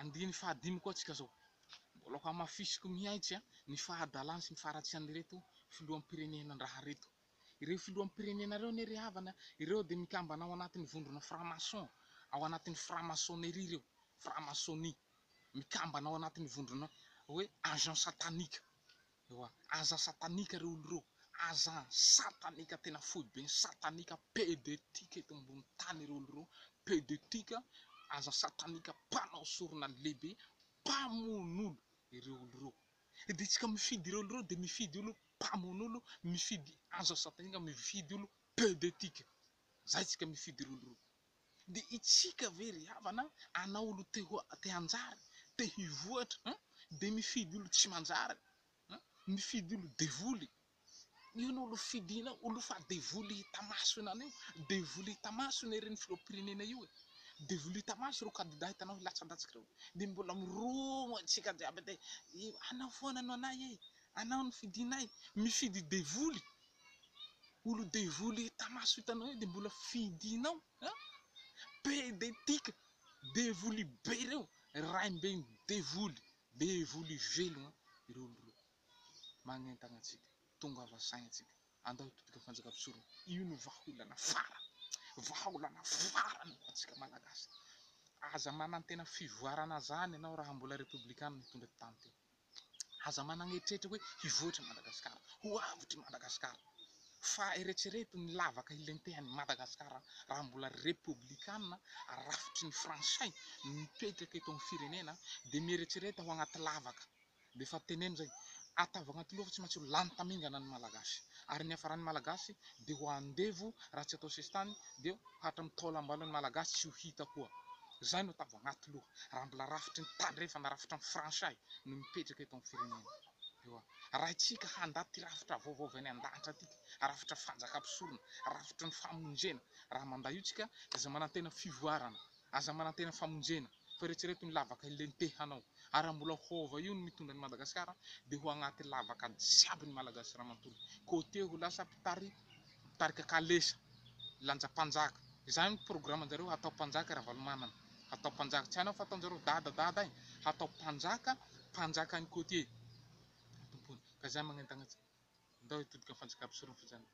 andiny fahadimy koa tsika zao. Mbola ka mafisiko mihaitsy ny fahadalany sy ny faharatsian'ny reto filoham-pirenenandraha reto. Ireo filoham-pirenena reo nery havana, ireo de mikambana ao anatin'ny vondrona franc-maçon, ao anatin'ny franc-maçonnerie reo, franc-maçonnie. Mikambana ao anatin'ny vondrona hoe agent satanique. Ewa, agent satanika reo olo reo. Agent satanika tena fohy be, satanika pédétique eto ambony tany reo olo reo. Pédétique, agent satanika mpanao sorona lehibe, mpamon'olo ireo olo reo. De tsika mifidy ireo olo reo de mifidy olo mpamon'olo, mifidy agent satanika, mifidy olo pédétique. Zay tsika mifidy ireo olo reo. De itsika very havana anao olo te hanjary, te hivoatra, de mifidy olo tsy manjary, mifidy olo devoly. Io no olo fidina, olo fa devoly hita-maso enanio, devoly hita-maso nereny filoham-pirenena io e. Devoly hita-maso reo candidat hitanao hilatsa-datsika reo. De mbola miromo antsika jiaby de anao foana no anay e, anao no fidinay, mifidy devoly. Olo devoly hita-maso hitanao io de mbola fidinao, pédétique, devoly be reo, raim-beny devoly, devoly velogna ireo olo reo. Magnentana atsika, tonga avasaigna atsika, andao hitodika fanjakam-pisorona. Io no vahaolana farany, vahaolana farany atsika malagasy. Aza manantena fivoarana zany ianao raha mbola républicain mitondra tany teo. Aza managnetrehitra hoe hivoatra Madagasikara, ho avitry Madagasikara. Fa eretrereto ny lavaka hilentehan'ny Madagasikara raha mbola républicain rafitry ny frantsay mipetraka eto amin'ny firenena, de mieritrereto ho agnaty lavaka. De fa teneno zay, atao agnaty loha fa tsy maintsy ho lany tamingana ny malagasy. Ary ny hafaran'ny malagasy de ho andevo raha tsy atao sesitany, de hatramy taolam-balon'ny malagasy tsy ho hita koa. Zay no atao agnaty loha raha mbola rafitry ny tandrefana rafitra ny frantsay no mipetraka eto amin'ny firenena. Ewa, raha itsika handaty rafitra vaovao avy any an-danitra tiky, rafitra fanjakam-pisorona, rafitra ny famonjena, raha manda io tsika aza manantena fivoarana, aza manantena famonjena. Fa eritrereto ny lavaka hilentehanao. Ary mbola hova io no mitondra ny Madagasikara de ho agnaty lavaka jiaby ny malagasy raha manontolo. Côté ho lasa mpitarika kalesa, lanjam-panjaka. Zay ny programan-jareo, hatao mpanjaka Ravalomanana, hatao mpanjaka. Tsy hainao fa ataon-jareo dada igny, hatao mpanjaka, mpanjakan'ny côté. Tompony, ka zay magnentana atsika. Andao hitodika fanjakam-pisorona fa zany.